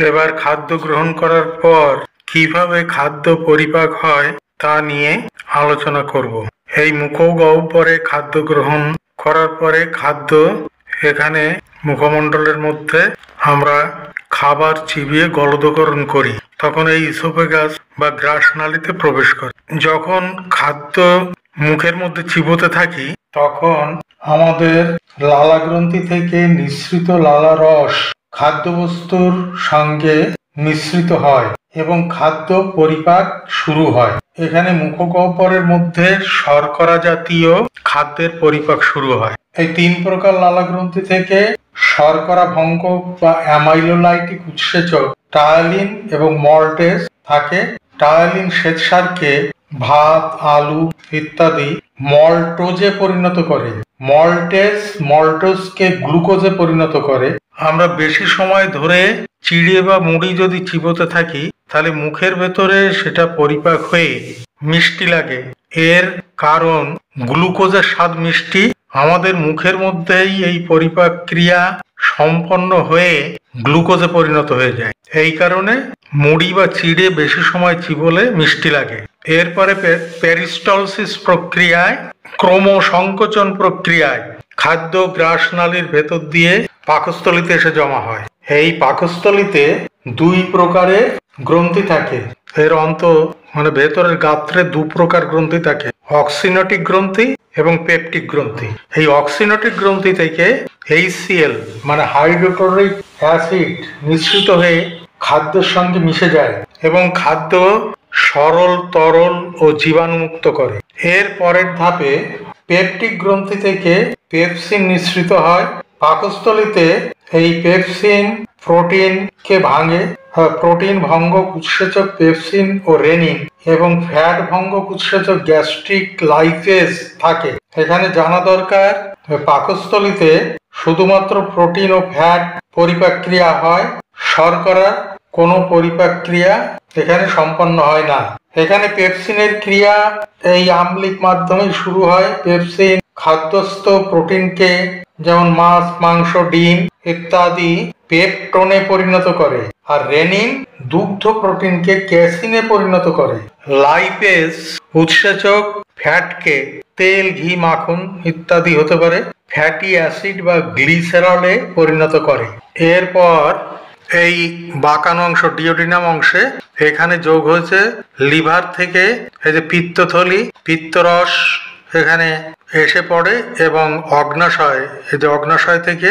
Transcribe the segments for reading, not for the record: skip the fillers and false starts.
এবার খাদ্য গ্রহণ করার পর কিভাবে খাদ্য পরিপাক হয় তা নিয়ে আলোচনা করব। এই মুখগহ্বরে খাদ্য গ্রহণ করার পরে খাদ্য এখানে মুখমণ্ডলের মধ্যে আমরা খাবার চিবিয়ে গলদকরণ করি, তখন এই ইসোফেগাস বা গ্রাসনালীতে প্রবেশ করে। যখন খাদ্য মুখের মধ্যে চিবোতে থাকি তখন আমাদের লালা গ্রন্থি থেকে নিঃসৃত লালা রস খাদ্যবস্তুর সঙ্গে মিশ্রিত হয় এবং খাদ্য পরিপাক শুরু হয়। এখানে মুখগহ্বরের মধ্যে শর্করা জাতীয় খাদ্যের পরিপাক শুরু হয়। এই 3 প্রকার লালা গ্রন্থি থেকে শর্করা ভঙ্গ বা অ্যামাইলোলাইটিক উৎসেচক টায়ালিন এবং মল্টেজ থাকে। টায়ালিন শ্বেতসারকে ভাত, আলু ইত্যাদি মল্টোজে পরিণত করে, মল্টোজকে গ্লুকোজে পরিণত করে। আমরা বেশি সময় ধরে চিড়ে বা মুড়ি যদি চিবোতে থাকি তাহলে মুখের ভেতরে সেটা পরিপাক হয়ে মিষ্টি লাগে। এর কারণ গ্লুকোজের স্বাদ মিষ্টি, আমাদের মুখের মধ্যেই এই পরিপাক ক্রিয়া সম্পন্ন হয়ে গ্লুকোজে পরিণত হয়ে যায়। এই কারণে মুড়ি বা চিড়ে বেশি সময় চিবোলে মিষ্টি লাগে। এরপরে পেরিস্টলসিস প্রক্রিয়ায়, ক্রমসংকোচন প্রক্রিয়ায় খাদ্য গ্রাসনালীর ভেতর দিয়ে পাকস্থলীতে এসে জমা হয়। এই পাকস্থলীতে 2 প্রকারের গ্রন্থি থাকে। এর ভেতরের গাত্রে 2 প্রকার গ্রন্থি থাকে, অক্সিনোটিক গ্রন্থি এবং পেপটিক গ্রন্থি। এই অক্সিনোটিক গ্রন্থি থেকে HCl মানে হাইড্রোক্লোরিক অ্যাসিড নিঃসৃত হয়ে খাদ্যের সঙ্গে মিশে যায় এবং খাদ্য সরল, তরল ও জীবাণুমুক্ত করে। এর পরের ধাপে পেপটিক গ্রন্থি থেকে পেপসিন নিঃসৃত হয়। পাকস্থলীতে এই পেপসিন প্রোটিনকে ভাঙে, প্রোটিন ভঙ্গক উৎসেচক পেপসিন ও রেনিন এবং ফ্যাট ভঙ্গক উৎসেচক গ্যাস্ট্রিক লাইপেজ থাকে। এখানে জানা দরকার পাকস্থলীতে শুধুমাত্র প্রোটিন ও ফ্যাট পরিপাক ক্রিয়া হয়, শর্করার কোনো পরিপাক ক্রিয়া এখানে সম্পন্ন হয় না। এখানে পেপসিনের ক্রিয়া এই আম্লিক মাধ্যমে শুরু হয়। পেপসিন খাদ্যস্থ প্রোটিনকে যেমন মাছ, মাংস, ডিম ইত্যাদি পেপটোনে পরিণত করে, আর রেনিন দুগ্ধ প্রোটিনকে ক্যাসিনে পরিণত করে। লাইপেজ উৎসেচক ফ্যাটকে তেল, ঘি, মাখন ইত্যাদি হতে পারে ফ্যাটি অ্যাসিড বা গ্লিসেরলে পরিণত করে। এরপর এই বাঁকানো অংশ ডিওডিনাম অংশে এখানে যোগ হয়েছে লিভার থেকে এই যে পিত্তথলি, পিত্তরস এখানে এসে পড়ে এবং অগ্নাশয়, এই যে অগ্নাশয় থেকে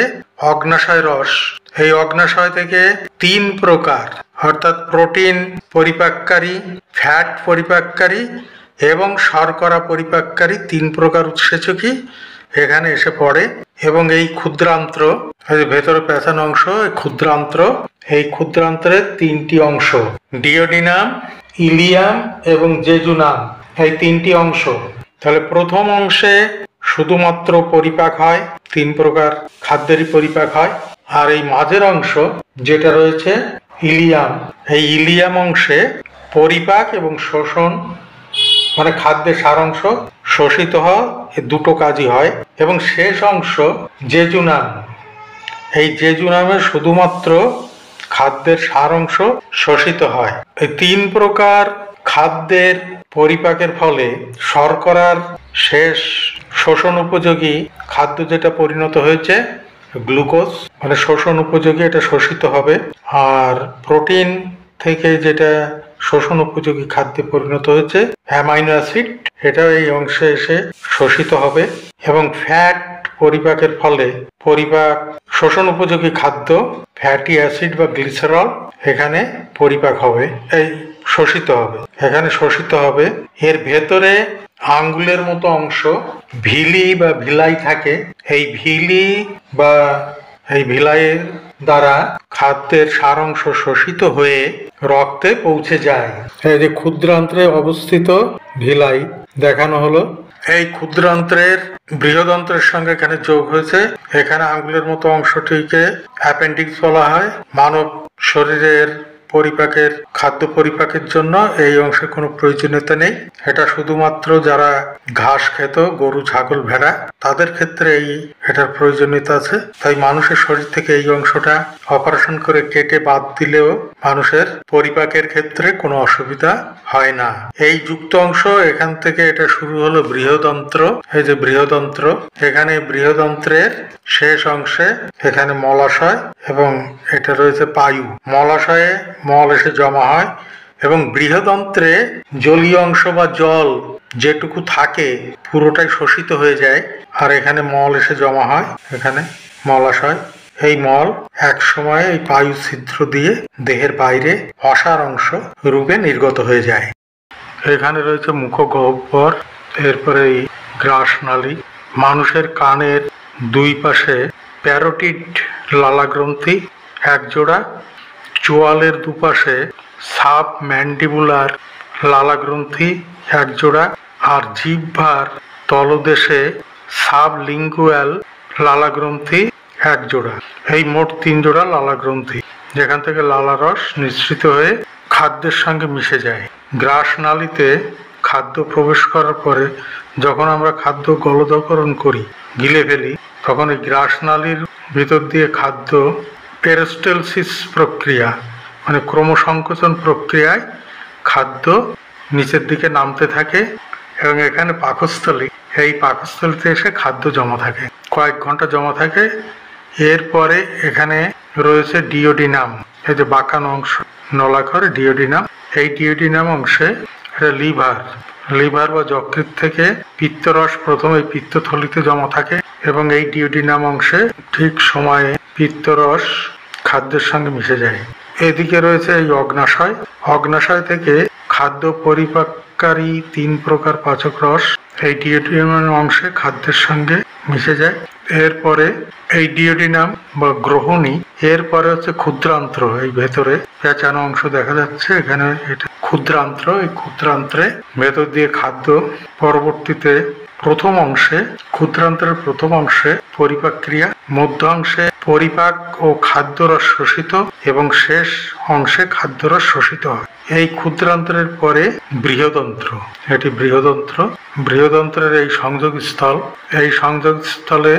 অগ্নাশয় রস, এই অগ্নাশয় থেকে 3 প্রকার অর্থাৎ প্রোটিন পরিপাককারী, ফ্যাট পরিপাককারী এবং শর্করা পরিপাককারী 3 প্রকার উৎসেচকই এখানে এসে পড়ে এবং এই ক্ষুদ্রান্ত্র, ভেতরে পেঁচানো অংশ ক্ষুদ্রান্ত্র, এই ক্ষুদ্রান্ত্রের 3টি অংশ ডিওডিনাম, ইলিয়াম এবং জেজুনাম, এই 3টি অংশ। তাহলে প্রথম অংশে শুধুমাত্র পরিপাক হয়, 3 প্রকার খাদ্যেরই পরিপাক হয়। আর এই মাঝের অংশ যেটা রয়েছে ইলিয়াম, এই ইলিয়াম অংশে পরিপাক এবং শোষণ মানে খাদ্যের সারাংশ শোষিত হওয়া, এই 2টো কাজই হয়। এবং শেষ অংশ জেজুনাম, এই জেজুনামে শুধুমাত্র খাদ্যের সারাংশ শোষিত হয়। এই 3 প্রকার খাদ্যের পরিপাকের ফলে শর্করার শেষ শোষণ উপযোগী খাদ্য যেটা পরিণত হয়েছে গ্লুকোজ মানে শোষণ উপযোগী, এটা শোষিত হবে। আর প্রোটিন থেকে যেটা শোষণ উপযোগী খাদ্যে পরিণত হয়েছে অ্যামাইনো অ্যাসিড, এটা এই অংশে এসে শোষিত হবে। এবং ফ্যাট পরিপাকের ফলে পরিপাক শোষণ উপযোগী খাদ্য ফ্যাটি অ্যাসিড বা গ্লিসারল এখানে পরিপাক হবে, এই শোষিত হবে, এখানে শোষিত হবে। এর ভেতরে আঙ্গুলের মতো অংশ ভিলি বা ভিলাই থাকে। এই ভিলি বা এই ভিলাইয়ের দ্বারা খাদ্যের সারাংশ শোষিত হয়ে রক্তে পৌঁছে যায়। এই যে ক্ষুদ্রান্ত্রে অবস্থিত ভিলাই দেখানো হলো। এই ক্ষুদ্রান্ত্রের বৃহদন্ত্রের সঙ্গে এখানে যোগ হয়েছে। এখানে আঙ্গুলের মতো অংশটিকে অ্যাপেন্ডিক্স বলা হয়। মানব শরীরের পরিপাকের খাদ্য পরিপাকের জন্য এই অংশে কোনো প্রয়োজনীয়তা নেই। এটা শুধুমাত্র যারা ঘাস খেত, গরু, ছাগল, ভেড়া, তাদের ক্ষেত্রে এটার প্রয়োজনীয়তা আছে। তাই মানুষের শরীর থেকে এই অংশটা অপারেশন করে কেটে বাদ দিলেও মানুষের পরিপাকের ক্ষেত্রে কোনো অসুবিধা হয় না। এই যুক্ত অংশ এখান থেকে এটা শুরু হলো বৃহদন্ত্র। এই যে বৃহদন্ত্র, এখানে বৃহদন্ত্রের শেষ অংশে এখানে মলাশয় এবং এটা রয়েছে পায়ু। মলাশয়ে মল এসে জমা হয় এবং বৃহদন্ত্রে জলীয় অংশ বা জল যেটুকু থাকে পুরোটাই শোষিত হয়ে যায় আর এখানে মল এসে জমা হয় এখানে মলাশয়। এই মল এক সময় এই পায়ু ছিদ্র দিয়ে দেহের বাইরে অসার অংশ রূপে নির্গত হয়ে যায়। এখানে রয়েছে মুখগহ্বর, এরপরে এই গ্রাসনালী। মানুষের কানের দুই পাশে প্যারোটিড লালাগ্রন্থি এক জোড়া, চোয়ালের দুপাশে সাব ম্যান্ডিবুলার লালাগ্রন্থি এক জোড়া, আর জিহ্বার তলদেশে সাবলিঙ্গুয়াল লালাগ্রন্থি এক জোড়া। এই মোট 3 জোড়া লালাগ্রন্থি, যেখান থেকে লালারস নিঃসৃত হয়ে খাদ্যের সঙ্গে মিশে যায়। গ্রাসনালীতে খাদ্য প্রবেশ করার পরে যখন আমরা খাদ্য গলদকরণ করি, গিলে ফেলি, তখন এই গ্রাসনালীর ভিতর দিয়ে খাদ্য পেরিস্টালসিস প্রক্রিয়া মানে ক্রমসংকোচন প্রক্রিয়ায় খাদ্য নিচের দিকে নামতে থাকে এবং এখানে পাকস্থলী, এই পাকস্থলীতে এসে খাদ্য জমা থাকে, কয়েক ঘন্টা জমা থাকে। এরপরে এখানে রয়েছে ডিওডিনাম, এই যে বাঁকানো অংশ নলাকার ডিওডিনাম। এই ডিওডিনাম অংশে লিভার বা যকৃৎ থেকে পিত্তরস প্রথমে এই পিত্তথলিতে জমা থাকে এবং এই ডিওডিনাম অংশে ঠিক সময়ে পিত্তরস খাদ্যের সঙ্গে মিশে যায়। এদিকে রয়েছে এই অগ্নাশয়। অগ্নাশয় থেকে খাদ্য পরিপাককারী 3 প্রকার পাচক রস এই ডিওডিনাম অংশে খাদ্যের সঙ্গে মিশে যায়। এরপরে এই ডিওডিনাম বা গ্রহণী, এরপরে হচ্ছে ক্ষুদ্রান্ত্র। এই ভেতরে পেঁচানো অংশ দেখা যাচ্ছে, এখানে এটা ক্ষুদ্রান্ত্র। এই ক্ষুদ্রান্ত্রে ভেতর দিয়ে খাদ্য পরবর্তীতে ক্ষুদ্রান্ত্রের প্রথম অংশে পরিপাক ক্রিয়া, মধ্য অংশে পরিপাক ও খাদ্যরস শোষিত এবং শেষ অংশে খাদ্যরস শোষিত হয়। এই ক্ষুদ্রান্ত্রের পরে বৃহদন্ত্র, এটি বৃহদন্ত্রের এই সংযোগস্থলে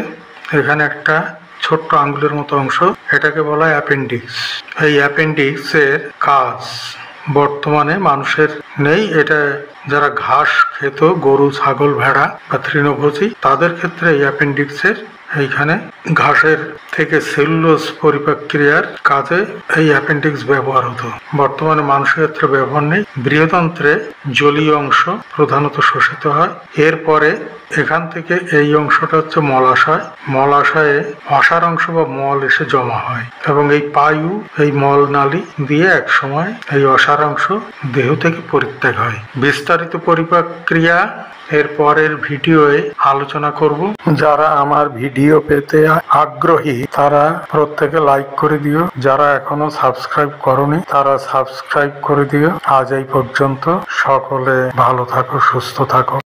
এখানে একটা ছোট্ট আঙ্গুলের মতো অংশ, এটাকে বলা হয় অ্যাপেন্ডিক্স। এই অ্যাপেন্ডিক্সের কাজ বর্তমানে মানুষের নেই। এটা যারা ঘাস খেত, গরু, ছাগল, ভেড়া বা তৃণভোজী, তাদের ক্ষেত্রে এই অ্যাপেন্ডিক্সের এইখানে ঘাসের থেকে সেলুলোজ পরিপাক ক্রিয়ার কাজে এই অ্যাপেন্ডিক্স ব্যবহার হতো। বর্তমানে মানুষের ক্ষেত্রে ব্যবহার নেই। বৃহদন্ত্রে জলীয় অংশ প্রধানত শোষিত হয়। এরপরে এখান থেকে এই অংশটা হচ্ছে মলাশয়। মলাশয়ে অসার অংশ বা মল এসে জমা হয় এবং এই পায়ু, এই মল নালী দিয়ে এক সময় এই অসার অংশ দেহ থেকে পরিত্যাগ হয়। বিস্তারিত পরিপাক ক্রিয়া এর পরের ভিডিওয়ে আলোচনা করব। যারা আমার ভিডিও পেতে আগ্রহী তারা প্রত্যেকে লাইক করে দিও। যারা এখনো সাবস্ক্রাইব করনি তারা সাবস্ক্রাইব করে দিও। আজ এই পর্যন্ত। সকলে ভালো থাকো, সুস্থ থাকো।